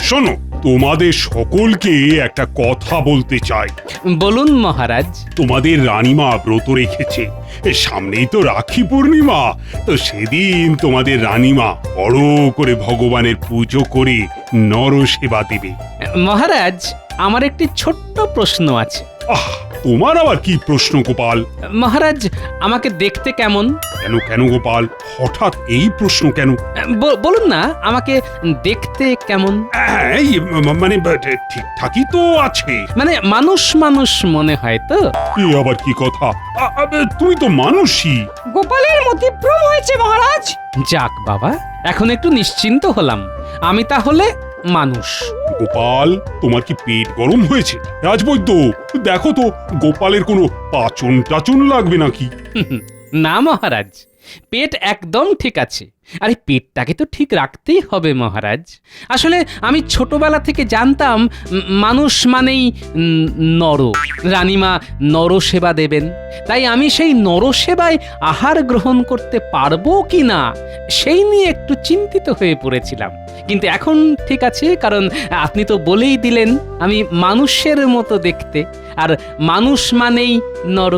শোনো, তোমাদের সকলকে একটা কথা বলতে চাই। বলুন মহারাজ। তোমাদের রানীমা ব্রত রেখেছে, সামনেই তো রাখি পূর্ণিমা। তো সেদিন তোমাদের রানীমা বড় করে ভগবানের পুজো করে নরসেবা দেবে। মহারাজ, আমার একটি ছোট্ট প্রশ্ন আছে। আহ, তোমার আবার কি প্রশ্ন গোপাল? মহারাজ, আমাকে দেখতে কেমন? কেন কেন গোপাল, হঠাৎ এই প্রশ্ন কেন? বলুন না, আমাকে দেখতে কেমন? এই, মানে ঠিকঠাকই তো আছে। মানে মানুষ মানুষ মনে হয় তো? এ আবার কি কথা? তুমি তো মানুষই। গোপালের মতিভ্রম হয়েছে মহারাজ। যাক বাবা, এখন একটু নিশ্চিন্ত হলাম। আমি তাহলে মানুষ। গোপাল, তোমার কি পেট গরম হয়েছে? রাজবৈদ্য, দেখো তো গোপালের কোনো পাচন টাচন লাগবে নাকি? না মহারাজ, পেট একদম ঠিক আছে। আরে পেটটাকে তো ঠিক রাখতেই হবে মহারাজ। আসলে আমি ছোটবেলা থেকে জানতাম মানুষ মানেই নর, রানীমা নরসেবা দেবেন। তাই আমি সেই নরসেবায় আহার গ্রহণ করতে পারবো কি না সেই নিয়ে একটু চিন্তিত হয়ে পড়েছিলাম। কিন্তু এখন ঠিক আছে, কারণ আপনি তো বলেই দিলেন আমি মানুষের মতো দেখতে, আর মানুষ মানেই নর।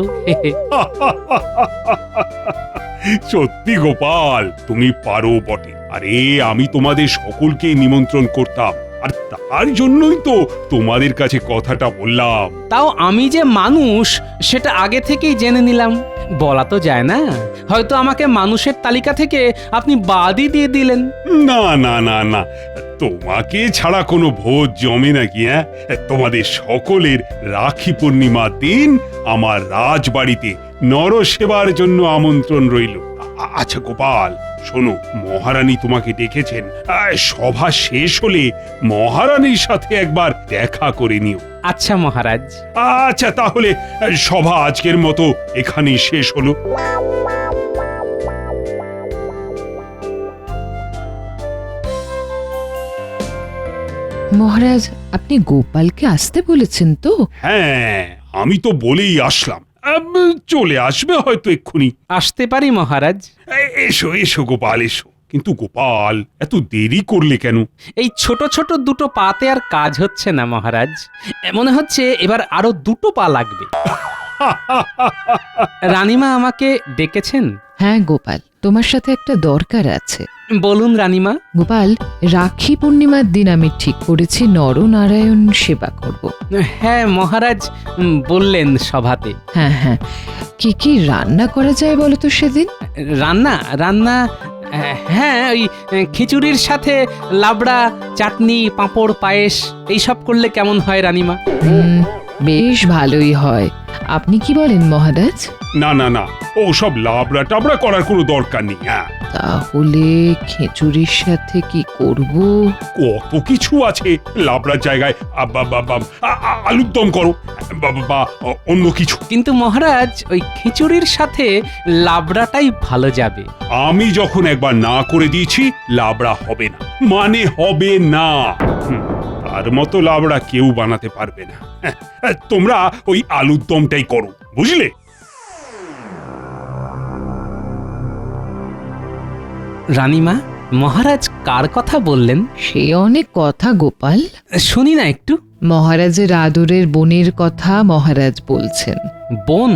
সত্যি গোপাল, তুমি পারো বটে। আরে আমি তোমাদের সকলকে নিমন্ত্রণ করতাম, আর তার জন্যই তো তোমাদের কাছে কথাটা বললাম। তাও আমি যে মানুষ সেটা আগে থেকেই জেনে নিলাম। বলা তো যায় না, হয়তো আমাকে মানুষের তালিকা থেকে আপনি বাদই দিয়ে দিলেন। না না না না, তোমাকে ছাড়া কোনো ভোজ জমে নাকি? হ্যাঁ, তোমাদের সকলের রাখি পূর্ণিমার দিন আমার রাজবাড়িতে নরসেবার জন্য আমন্ত্রণ রইল। আচ্ছা গোপাল, শোনো, মহারানী তোমাকে ডেকেছেন। সভা শেষ হলে মহারানীর সাথে একবার দেখা করে নিও। আচ্ছা মহারাজ। আচ্ছা তাহলে সভা আজকের মতো এখানেই শেষ হলো। মহারাজ, আপনি গোপালকে আসতে বলেছেন তো? হ্যাঁ, আমি তো বলেই আসলাম। চলে আসবে হয়তো এক্ষুনি। আসতে পারি মহারাজ? এসো এসো গোপাল, এসো। কিন্তু গোপাল, এত দেরি করলে কেন? এই ছোট ছোট দুটো পাতে আর কাজ হচ্ছে না মহারাজ। মনে হচ্ছে এবার আরো দুটো পা লাগবে। রানীমা আমাকে ডেকেছেন? হ্যাঁ গোপাল, তোমার সাথে একটা দরকার আছে। বলুন রানীমা। গোপাল, রাখি পূর্ণিমার দিন আমি ঠিক করেছি নরনারায়ণ সেবা করব। হ্যাঁ মহারাজ, বললেন সভাতে। হ্যাঁ হ্যাঁ, কি কি রান্না করা যায় বলো তো সেদিন? রান্না রান্না হ্যাঁ, ওই খিচুড়ির সাথে লাবড়া, চাটনি, পাঁপড়, পায়েস এইসব করলে কেমন হয় রানীমা? বেশ ভালোই হয়। আপনি কি বলেন মহারাজ? না না না, ও সব লাবড়া টাবড়া করার কোনো দরকার নেই। হ্যাঁ, তাহলে খিচুড়ির সাথে কি করব? কত কিছু আছে। লাবড়ার জায়গায় আলুর দম করো, বা অন্য কিছু। কিন্তু মহারাজ, ওই খিচুড়ির সাথে লাবড়াটাই ভালো যাবে। আমি যখন একবার না করে দিয়েছি, লাবড়া হবে না মানে হবে না। তার মতো লাবড়া কেউ বানাতে পারবে না। তোমরা ওই আলুর দমটাই করো, বুঝলে? রানীমা, মহারাজ কার কথা বললেন? সে অনেক কথা গোপাল। শুনি না একটু। মহারাজের আদরের বোনের কথা মহারাজ বলছেন। বোন?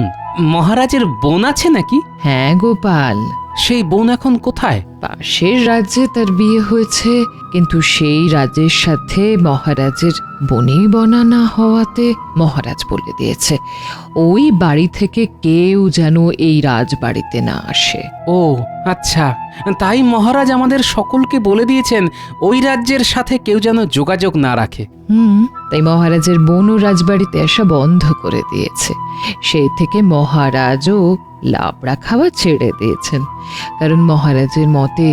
মহারাজের বোন আছে নাকি? হ্যাঁ গোপাল, সেই বোন এখন কোথায়? পাশের রাজ্যে তার বিয়ে হয়েছে, কিন্তু সেই রাজ্যের সাথে মহারাজের বনেই বনা না হওয়াতে মহারাজ বলে দিয়েছে ওই বাড়ি থেকে কেউ যেন এই রাজবাড়িতে না আসে। ও আচ্ছা, তাই মহারাজ আমাদের সকলকে বলে দিয়েছেন ওই রাজ্যের সাথে কেউ যেন যোগাযোগ না রাখে। তাই মহারাজের বোনও রাজবাড়িতে আসা বন্ধ করে দিয়েছে। সেই থেকে মহারাজও লাবড়া খাওয়া ছেড়ে দিয়েছেন, কারণ মহারাজের মতে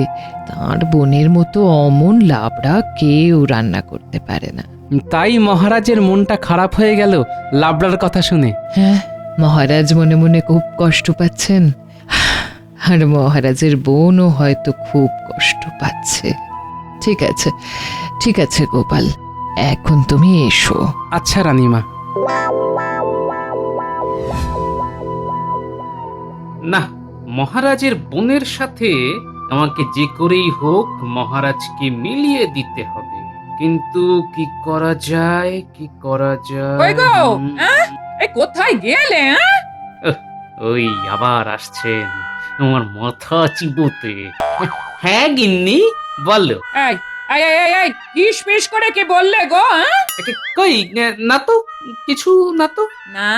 তার বোনের মতো অমন লাবড়া কেউ রান্না করতে পারে না। তাই মহারাজের মনটা খারাপ হয়ে গেল লাবড়ার কথা শুনে। হ্যাঁ, মহারাজ মনে মনে খুব কষ্ট পাচ্ছেন, আর মহারাজের বোনও হয়তো খুব কষ্ট পাচ্ছে। ঠিক আছে, ঠিক আছে গোপাল, এখন তুমি এসো। আচ্ছা রানীমা। না, মহারাজের বোনের সাথে আমাকে যে করেই হোক মহারাজকে মিলিয়ে দিতে হবে। কিন্তু কি করা যায়, কি করা কই গো যায়? এই কোথায় গেলে ওই আবার আসছেন আমার মাথা চিবোতে। হ্যাঁ গিন্নি, বলো। এই এই এই এই, এই ফিস ফিস করে কি বললে গো কই না তো, কিছু না তো। না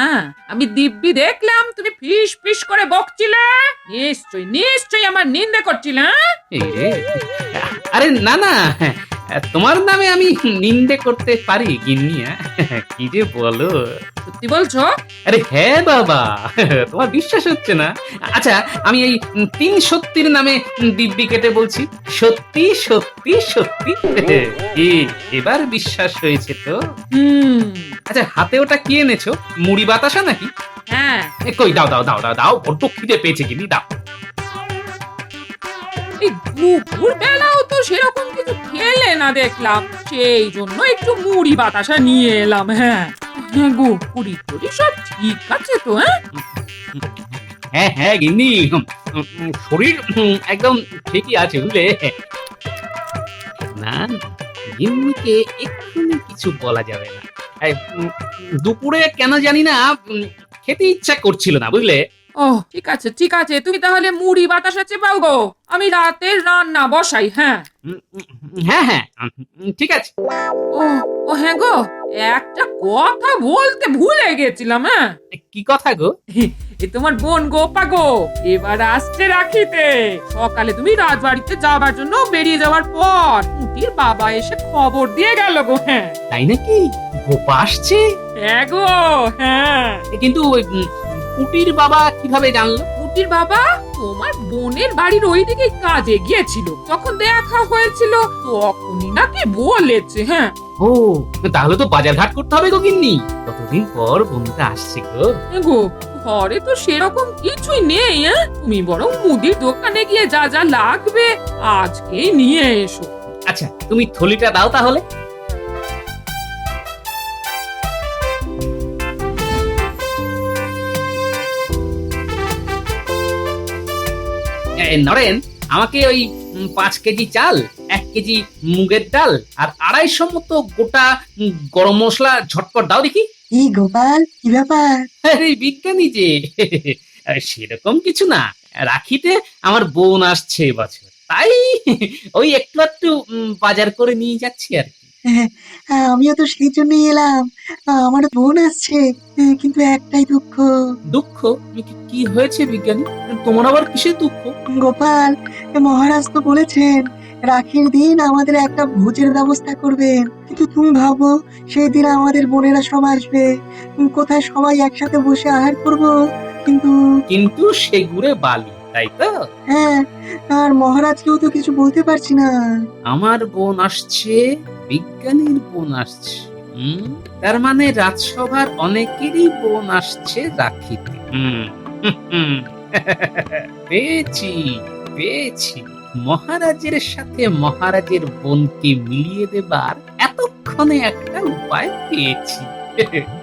আমি দিব্যি দেখলাম তুমি ফিস ফিস করে বকছিলে, নিশ্চয়ই নিশ্চয়ই আমার নিন্দে করছিলে এই রে, আরে না না, তোমার নামে আমি নিন্দে করতে পারি গিন্নি? কি যে বলো। সত্যি বলছো? আরে হ্যাঁ বাবা, তোমার বিশ্বাস হচ্ছে না? আচ্ছা, আমি এই 3 সত্যির নামে দিব্যি কেটে বলছি, সত্যি সত্যি সত্যি। কি, এবার বিশ্বাস হয়েছে তো? হুম, আচ্ছা, হাতে ওটা কি এনেছো? মুড়ি বাতাসা নাকি? হ্যাঁ কই দাও দাও দাও দাও দাও, বড্ড খিদে পেয়েছে গিন্নি, দাও। এই দুপুর বেলাও তো সেরকম কিছু খেলে না দেখলাম, সেই জন্য একটু মুড়ি বাতাসা নিয়ে এলাম। হ্যাঁ হ্যাঁ গো, পুরি টুরি সব ঠিক আছে তো? হ্যাঁ হ্যাঁ গিন্নি, শরীর একদম ঠিকই আছে বুঝলে। না না, গিন্নিকে এক্ষুনি কিছু বলা যাবে না। এই, দুপুরে কেন জানি না খেতে ইচ্ছা করছিল না বুঝলে। ও ঠিক আছে ঠিক আছে, তুমি তাহলে মুড়ি বাতাসা চেপাও গো, আমি রাতের রান্না বসাই। হ্যাঁ হ্যাঁ হ্যাঁ, ঠিক আছে। ও ও হ্যাঁ গো, একটা কথা বলতে ভুলে গেছিলাম। হ্যাঁ কি কথা গো? এ তোমার বোন গোপা গো এবার আসছে রাখিতে। সকালে তুমি রাজবাড়িতে যাবার জন্য বেরিয়ে যাওয়ার পর পুটির বাবা এসে খবর দিয়ে গেল গো। হ্যাঁ তাই নাকি? গোপা আসছে? হ্যাঁ গো হ্যাঁ। কিন্তু ওই পুটির বাবা কিভাবে জানলো? পুটির বাবা তোমার বোনের বাড়ির ওইদিকে কাজে গিয়েছিল, তখন দেখা হয়েছিল, তখনই নাকি বলেছে। হ্যাঁ ও, তাহলে তো বাজার ঘাট করতে হবে গো গিন্নি, কতদিন পর বোনটা আসছে গো। গো ঘরে তো সেরকম কিছুই নেই। হ্যাঁ তুমি বরং মুদির দোকানে গিয়ে যা যা লাগবে আজকেই নিয়ে এসো। আচ্ছা, তুমি থলিটা দাও তাহলে। নরেন, আমাকে ওই 5 কেজি চাল, 1 কেজি মুগের ডাল আর 250 মতো গোটা গরম মশলা ঝটপট দাও দেখি। কি গোপাল, কি ব্যাপার? আরে বিজ্ঞানী যে, সেরকম কিছু না, রাখিতে আমার বোন আসছে এবছর, তাই ওই একটু একটু বাজার করে নিয়ে যাচ্ছি আর কি। আমিও তো সেই জন্যই এলাম, আমার বোন আসছে, কিন্তু একটাই দুঃখ। দুঃখ? কি হয়েছে বিজ্ঞানী? তোমার আবার কিসের দুঃখ? গোপাল, মহারাজ তো বলেছেন রাখির দিন আমাদের একটা ভোজের ব্যবস্থা করবেন, কিন্তু তুমি ভাবো সেই দিন আমাদের বোনেরা সব আসবে, কোথায় সবাই একসাথে বসে আহার করব। কিন্তু কিন্তু সে গুড়ে বালি, তাই তো? হ্যাঁ, আর মহারাজকেও তো কিছু বলতে পারছি না। আমার বোন আসছে, বিজ্ঞানীর বোন আসছে, তার মানে রাজসভার অনেকেরই বোন আসছে রাখিতে। পেয়েছি পেয়েছি, মহারাজের সাথে মহারাজের বোনকে মিলিয়ে দেবার এতক্ষণে একটা উপায় পেয়েছি।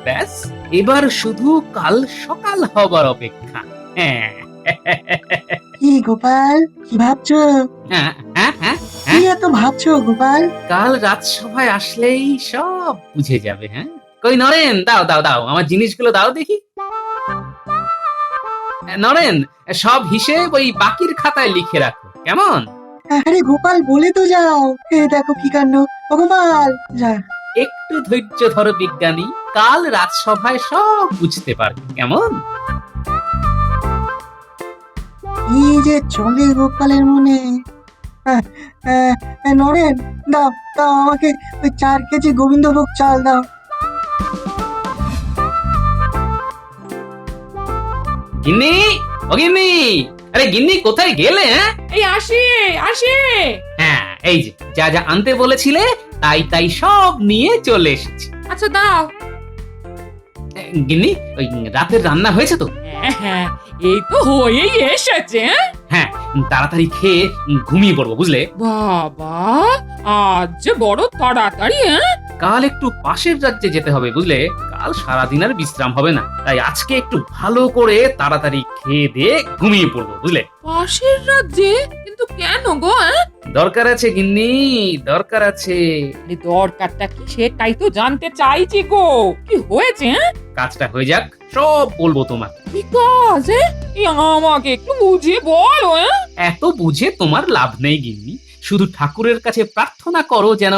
ব্যাস, এবার শুধু কাল সকাল হবার অপেক্ষা। হ্যাঁ কি গোপাল, কি ভাবছো? হ্যাঁ হ্যাঁ হ্যাঁ, কি এত ভাবছো গোপাল? কাল রাজসভায় আসলেই সব বুঝে যাবে। হ্যাঁ, কই নরেন, দাও দাও দাও, আমার জিনিসগুলো দাও দেখি। নরেন, সব হিসেব ওই বাকির খাতায় লিখে রাখো, কেমন? আরে গোপাল, বলে তো যাও। দেখো কি কাণ্ড। ও গোপাল, যা। একটু ধৈর্য ধরো বিজ্ঞানী, কাল রাজসভায় সব বুঝতে পারবে, কেমন? কি যে চলে গোপালের মনে। নরেন, দাও দাও আমাকে ওই 4 কেজি গোবিন্দভোগ চাল দাও। গিন্নি, ও গিন্নি, আরে গিন্নি কোথায় গেলে? হ্যাঁ এই আসি আসি। হ্যাঁ, এই যে যা যা আনতে বলেছিলে তাই তাই সব নিয়ে চলে এসেছি। আচ্ছা দাও। গিন্নি, ওই রাতের রান্না হয়েছে তো? হ্যাঁ হ্যাঁ, এই তো হয়েই এসেছে। হ্যাঁ, তাড়াতাড়ি খেয়ে ঘুমিয়ে পড়বো বুঝলে। বাবা, আজ যে বড় তাড়াতাড়ি। কাল একটু পাশের রাজ্যে যেতে হবে বুঝলে, কাল সারাদিন আর বিশ্রাম হবে না, তাই আজকে একটু ভালো করে তাড়াতাড়ি খেয়ে দিয়ে ঘুমিয়ে পড়বো, বুঝলে? পাশের রাজ্যে? কিন্তু কেন গো? দরকার আছে গিন্নি, দরকার আছে। দরকারটা কি সেটাই তো জানতে চাইছি গো। কি হয়েছে? কাজটা হয়ে যাক, সব বলবো তোমার। কি কাজ? আমাকে একটু বুঝিয়ে বলো। এত বুঝে তোমার লাভ নেই গিন্নি, শুধু ঠাকুরের কাছে প্রার্থনা করো যেন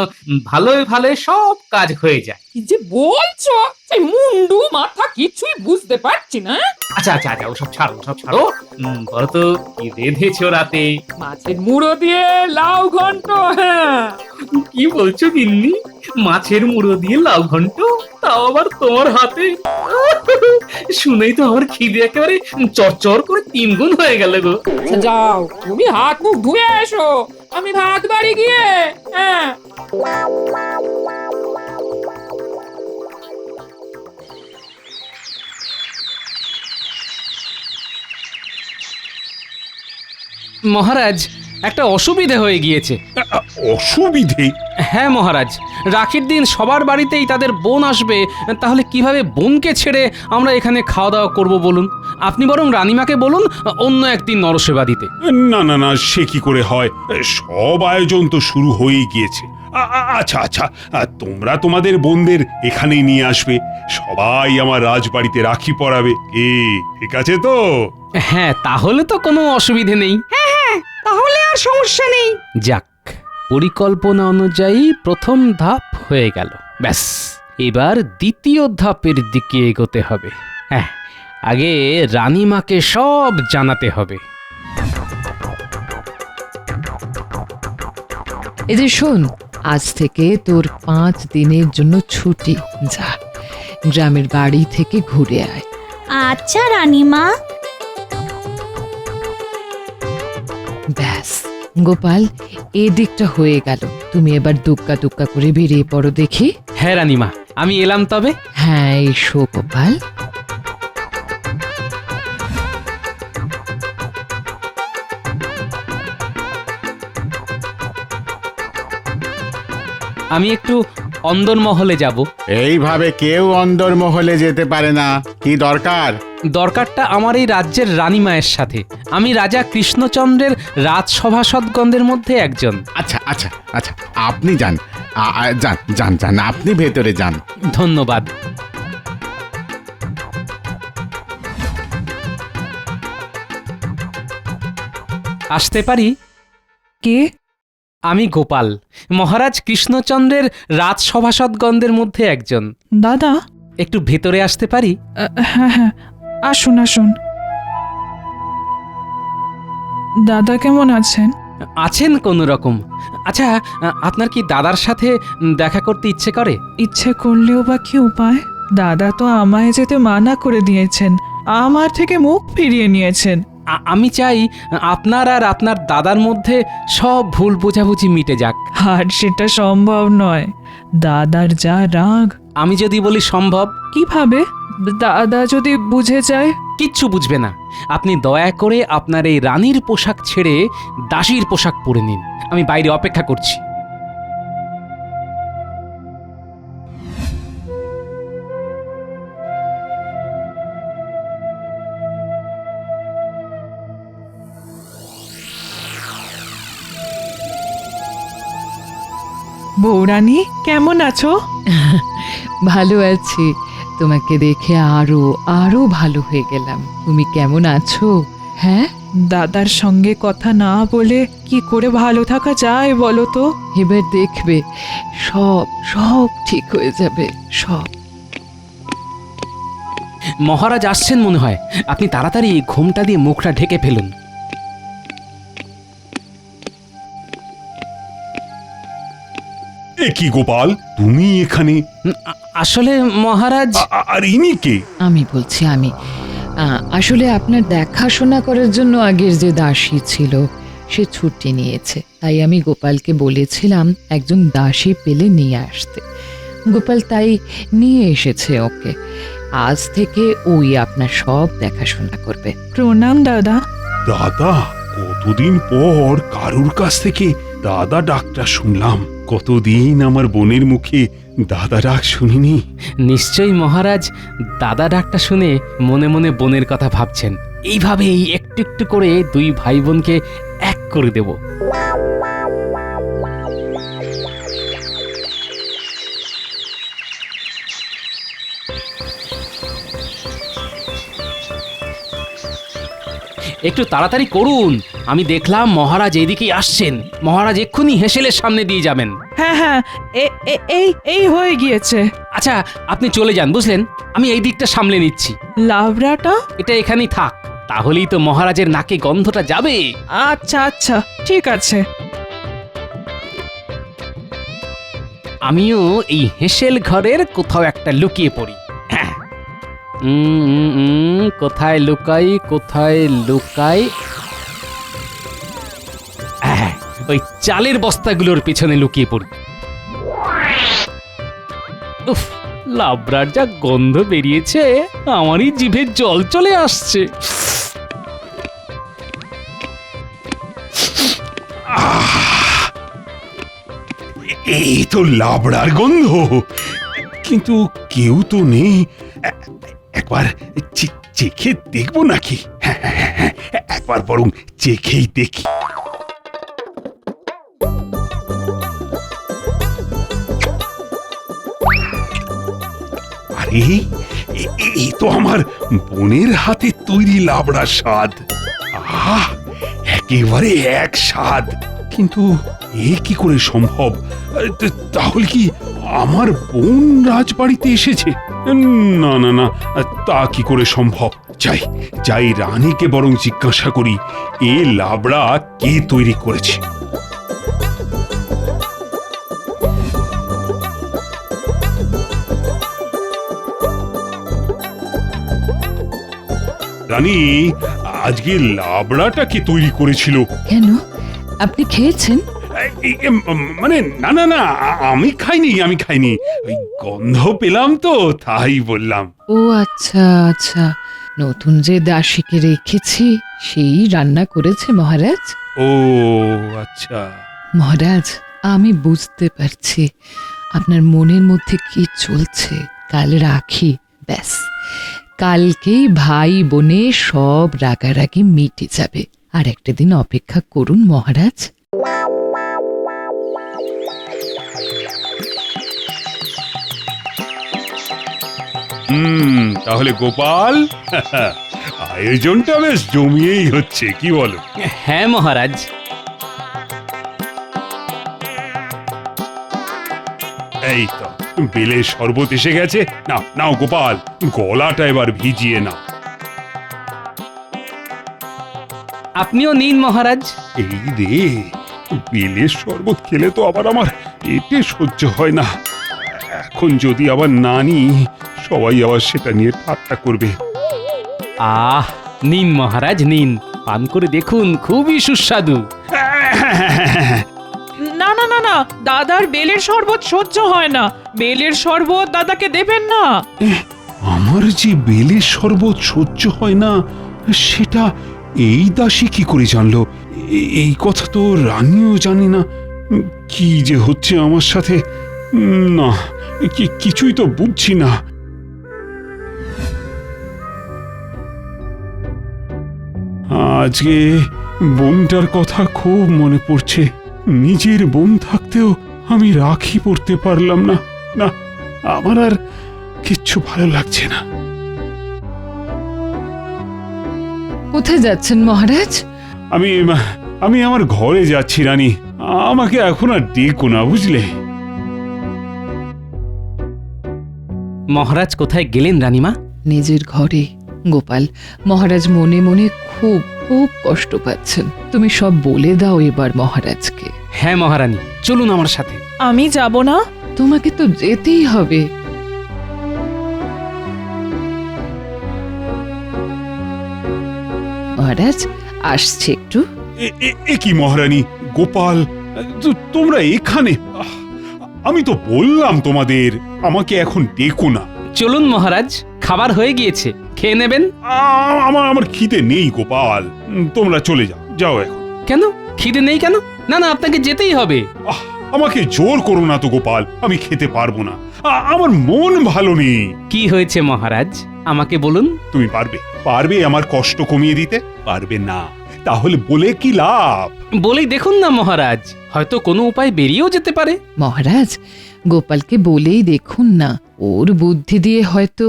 ভালোই ভালো সব কাজ হয়ে যায়। কি যে বলছো, সেই মুন্ডু মাথা কিছুই বুঝতে পারছি না। আচ্ছা আচ্ছা আচ্ছা, ওসব ছাড়ো, ওসব ছাড়ো। বলো তো কি রেঁধেছো রাতে? মাছের মুড়ো দিয়ে লাউ ঘন্ট। হ্যাঁ, কি বলছো গিন্নি? মাছের মুড়ো দিয়ে লাউ ঘন্ট, তাও আবার তোমার হাতে? শুনেই তো আমার খিদে একেবারে চরচর করে 3 গুণ হয়ে গেল গো। আচ্ছা, যাও তুমি হাত মুখ ধুয়ে এসো, আমি ভাত বাড়ি গিয়ে। হ্যাঁ, মহারাজ, একটা অসুবিধে হয়ে গিয়েছে। অসুবিধে? হ্যাঁ মহারাজ, রাখির দিন সবার বাড়িতেই তাদের বোন আসবে, তাহলে কিভাবে বোনকে ছেড়ে আমরা এখানে খাওয়া দাওয়া করব বলুন? আপনি বরং রানীমাকে বলুন অন্য একদিন নরসেবা দিতে। না না না, সে কি করে হয়? সব আয়োজন তো শুরু হয়েই গিয়েছে। আচ্ছা আচ্ছা, তোমরা তোমাদের বোনদের এখানেই নিয়ে আসবে, সবাই আমার রাজবাড়িতে রাখি পরাবে। কি ঠিক আছে তো? হ্যাঁ, তাহলে তো কোনো অসুবিধে নেই। তাহলে আর সমস্যা নেই। যাক, পরিকল্পনা অনুযায়ী প্রথম ধাপ হয়ে গেল। ব্যাস, এবার দ্বিতীয় ধাপের দিকে এগোতে হবে। হ্যাঁ, আগে রানীমাকে সব জানাতে হবে। এই যে শোন, আজ থেকে তোর 5 দিনের জন্য ছুটি। যা, গ্রামের বাড়ি থেকে ঘুরে আয়। আচ্ছা রানীমা। ব্যাস গোপাল, এদিকটা হয়ে গেল। তুমি এবার দুক্কা দুক্কা করে বেরিয়ে পড়ো দেখি। হ্যাঁ রানীমা, আমি এলাম তবে। হ্যাঁ, এসো গোপাল। আমি একটু অন্দরমহলে যাব। এইভাবে কেউ অন্দরমহলে যেতে পারে না। কি দরকার? দরকারটা আমার এই রাজ্যের রানীমায়ের সাথে। আমি রাজা কৃষ্ণচন্দ্রের রাজসভাসদগণদের মধ্যে একজন। আচ্ছা আচ্ছা আচ্ছা, আপনি যান, যান যান যান, আপনি ভেতরে যান। ধন্যবাদ। আসতে পারি? কে? আমি গোপাল, মহারাজ কৃষ্ণচন্দ্রের রাজসভাসদগণদের মধ্যে একজন। দাদা? একটু ভেতরে আসতে পারি? হ্যাঁ হ্যাঁ, আসুন আসুন। দাদা কেমন আছেন? আছেন কোনো রকম। আচ্ছা, আপনার কি দাদার সাথে দেখা করতে ইচ্ছে করে? ইচ্ছে করলেও বা কি উপায়? দাদা তো আমায় যেতে মানা করে দিয়েছেন, আমার থেকে মুখ ফিরিয়ে নিয়েছেন। আমি চাই আপনার আর আপনার দাদার মধ্যে সব ভুল বোঝাবুঝি মিটে যাক। আর সেটা সম্ভব নয়। দাদার যা রাগ। আমি যদি বলি সম্ভব? কিভাবে? দাদা যদি বুঝে যায়? কিচ্ছু বুঝবে না। আপনি দয়া করে আপনার এই রানীর পোশাক ছেড়ে দাসীর পোশাক পরে নিন। আমি বাইরে অপেক্ষা করছি। বৌরানী কেমন আছো? ভালো আছি। তোমাকে দেখে আরো আরো ভালো হয়ে গেলাম। তুমি কেমন আছো? হ্যাঁ, দাদার সঙ্গে কথা না বলে কি করে ভালো থাকা যায় বলো তো? এবার দেখবে সব সব ঠিক হয়ে যাবে, সব। মহারাজ আসছেন মনে হয়, আপনি তাড়াতাড়ি এই ঘোমটা দিয়ে মুখটা ঢেকে ফেলুন। এ কি গোপাল, তুমি এখানে? আসলে মহারাজ, আর ইনি কে? আমি বলছি, আমি আসলে আপনার দেখাশোনা করার জন্য আগের যে দাসী ছিল সে ছুটি নিয়েছে, তাই আমি গোপালকে বলেছিলাম একজন দাসী পেলে নিয়ে আসতে। গোপাল তাই নিয়ে এসেছে ওকে। আজ থেকে ওই আপনার সব দেখাশোনা করবে। প্রণাম দাদা। দাদা, কতদিন পর কারুর কাছ থেকে দাদা ডাকটা শুনলাম। কতদিন আমার বোনের মুখে দাদা ডাক শুনিনি। নিশ্চয়ই মহারাজ দাদা ডাকটা শুনে মনে মনে বোনের কথা ভাবছেন। এইভাবেই একটু একটু করে দুই ভাই বোনকে এক করে দেব। একটু তাড়াতাড়ি করুন, আমি দেখলাম মহারাজ এদিকেই আসছেন। মহারাজ এক্ষুনি হেসেলের সামনে দিয়ে যাবেন। হ্যাঁ হ্যাঁ, এই হয়ে গিয়েছে। আচ্ছা আপনি চলে যান, বুঝলেন, আমি এই দিকটা সামলে নিচ্ছি। লাবড়াটা? এটা এখানেই থাক, তাহলেই তো মহারাজের নাকে গন্ধটা যাবে। আচ্ছা আচ্ছা, ঠিক আছে। আমিও এই হেসেল ঘরের কোথাও একটা লুকিয়ে পড়ি। হ্যাঁ। কোথায় লুকাই, কোথায় লুকাই? হ্যাঁ, ওই চালের বস্তাগুলোর পেছনে লুকিয়ে পড়ি। উফ, লাবড়ার যা গন্ধ বেরিয়েছে, আমারই জিভে জল চলে আসছে। এই তো লাবড়ার গন্ধ, কিন্তু কেউ তো নেই। একবার চেখে দেখবো নাকি? হ্যাঁ, একবার বরং চেখেই দেখি। আরে এই তো আমার বোনের হাতে তৈরি লাবড়ার স্বাদ। আহা, একেবারে এক স্বাদ। কিন্তু এ কি করে সম্ভব? তাহলে কি আমার বোন রাজবাড়িতে এসেছে? না না না, তা কি করে সম্ভব? যাই রানীকে বরং জিজ্ঞাসা করি, এ লাবড়া কে তৈরি করেছে। রানী, আজকে লাবড়াটা কে তৈরি করেছিল? কেন, আপনি খেয়েছেন? মানে না না না, আমি খাইনি। ওই গন্ধ পেলাম তো, তাই বললাম। ও আচ্ছা আচ্ছা, নতুন যে দাসীকে রেখেছি সেই রান্না করেছে মহারাজ। ও আচ্ছা। মহারাজ, আমি বুঝতে পারছি আপনার মনের মধ্যে কি চলছে। কাল রাখি, ব্যাস কালকেই ভাই বোনে সব রাগারাগি মিটে যাবে। আর একটা দিন অপেক্ষা করুন মহারাজ। তাহলে গোপাল, আয়োজনটা বেশ জমিয়েই হচ্ছে, কি বলো? হ্যাঁ মহারাজ। এই তো বেলের শরবত এসে গেছে। নাও গোপাল, গলাটা এবার ভিজিয়ে নাও। আপনিও নিন মহারাজ। এই রে, বেলের শরবত খেলে তো আবার আমার পেটে সহ্য হয় না। এখন যদি আবার না নিই, সবাই আবার সেটা নিয়ে ঠাট্টা করবে। আহ, নিন মহারাজ নিন, পান করে দেখুন, খুবই সুস্বাদু। না না না না, দাদার বেলের শরবত সহ্য হয় না। বেলের শরবত দাদাকে দেবেন না। আমার যে বেলের শরবত সহ্য হয় না, সেটা এই দাসী কি করে জানলো? এই কথা তো রানীও জানি না। কি যে হচ্ছে আমার সাথে, না কিছুই তো বুঝছি না। আজকে বোনটার কথা খুব মনে পড়ছে। নিজের বোন থাকতেও আমি রাখি পরতে পারলাম না। না, আমার আর কিচ্ছু ভালো লাগছে না। কোথায় যাচ্ছেন মহারাজ? আমি আমার ঘরে যাচ্ছি রানী, আমাকে এখন আর ডেকো না, বুঝলে? মহারাজ কোথায় গেলেন রানীমা? নিজের ঘরে। গোপাল, মহারাজ মনে মনে খুব খুব কষ্ট পাচ্ছেন। তুমি সব বলে দাও এবার মহারাজকে। হ্যাঁ মহারানী, চলুন আমার সাথে। আমি যাব না। তোমাকে তো যেতেই হবে। মহারাজ আসছে একটু। এ কি মহারানী, গোপাল, তোমরা এখানে? আমি তো বললাম তোমাদের আমাকে এখন ডেকো না। চলুন মহারাজ, খাবার হয়ে গিয়েছে, খেয়ে নেবেন। আমার খিদে নেই গোপাল, তোমরা চলে যাও এখন। কেন খিদে নেই কেন? না না, আপনাকে যেতেই হবে। আহ, আমাকে জোর করো না তো গোপাল, আমি খেতে পারবো না। আমার মন ভালো নেই। কি হয়েছে মহারাজ, আমাকে বলুন। তুমি পারবে পারবে আমার কষ্ট কমিয়ে দিতে? পারবে না, তাহলে বলে কি লাভ? বলেই দেখুন না মহারাজ, হয়তো কোনো উপায় বেরিয়েও যেতে পারে। মহারাজ, গোপালকে বলেই দেখুন না, ওর বুদ্ধি দিয়ে হয়তো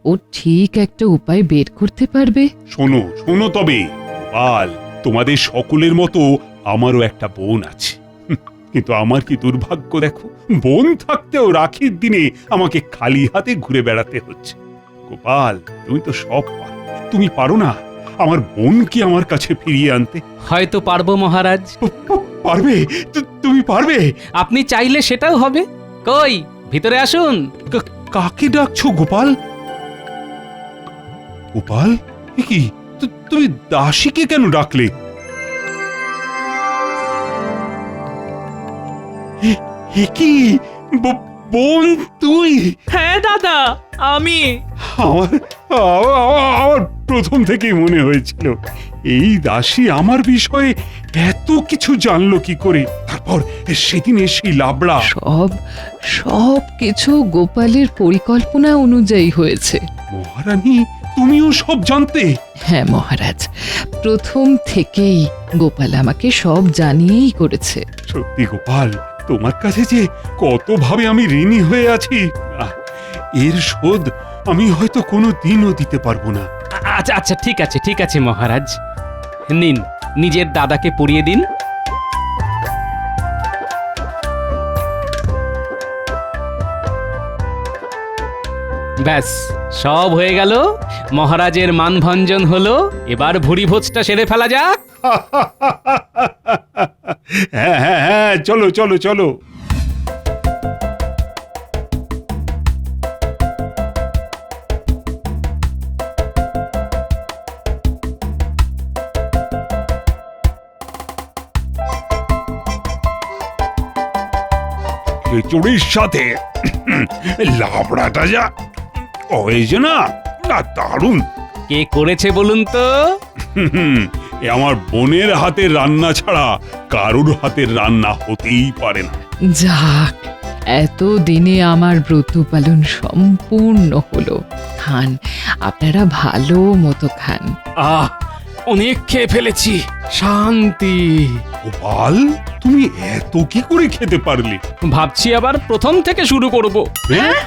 ও ঠিক একটা উপায় বের করতে পারবে। শোনো শোনো তবে গোপাল, তোমাদের সকলের মতো আমারও একটা বোন আছে, কিন্তু আমার কি দুর্ভাগ্য দেখো, বোন থাকতেও রাখির দিনে আমাকে খালি হাতে ঘুরে বেড়াতে হচ্ছে। গোপাল, তুমি তো সব পারো, তুমি পারো না আমার বোনকে আমার কাছে ফিরিয়ে আনতে? হয়তো পারবো মহারাজ। পারবে? তুমি পারবে? আপনি চাইলে সেটাও হবে। কই, ভিতরে আসুন। কাকে ডাকছো গোপাল? গোপাল, এ কি তুমি দাসীকে কেন ডাকলে? এ কি বোন তুই? হ্যাঁ দাদা, আমি। আমার আমার প্রথম থেকেই মনে হয়েছিল এই দাসী আমার বিষয়ে এত কিছু জানলো কি করে। তারপর সেদিন সেই লাবড়া। সব কিছু গোপালের পরিকল্পনা অনুযায়ী হয়েছে। মহারানী, তুমিও সব জানতে? হ্যাঁ মহারাজ, প্রথম থেকেই গোপাল আমাকে সব জানিয়েই করেছে। সত্যি গোপাল, তোমার কাছে যে কতভাবে আমি ঋণী হয়ে আছি, এর শোধ আমি হয়তো কোনো দিনও দিতে পারবো না। আচ্ছা আচ্ছা, ঠিক আছে ঠিক আছে মহারাজ, নিন নিজের দাদাকে পরিয়ে দিন। ব্যাস, সব হয়ে গেল। মহারাজের মানভঞ্জন হলো, এবার ভুরি ভোজটা সেরে ফেলা যাক। হ্যাঁ হ্যাঁ হ্যাঁ, চলো চলো চলো। খিচুড়ির সাথে লাবড়াটা যা হয়েছে না, দারুণ। কে করেছে বলুন তো? এ আমার বোনের হাতের রান্না ছাড়া কারুর হাতের রান্না হতেই পারে না। যাক, এত দিনে আমার ব্রত পালন সম্পূর্ণ হলো। খান, আপনারা ভালো মতো খান। আহ, অনেক খেয়ে ফেলেছি, শান্তি। গোপাল, তুমি এত কি করে খেতে পারলে? ভাবছি আবার প্রথম থেকে শুরু করব। হ্যাঁ?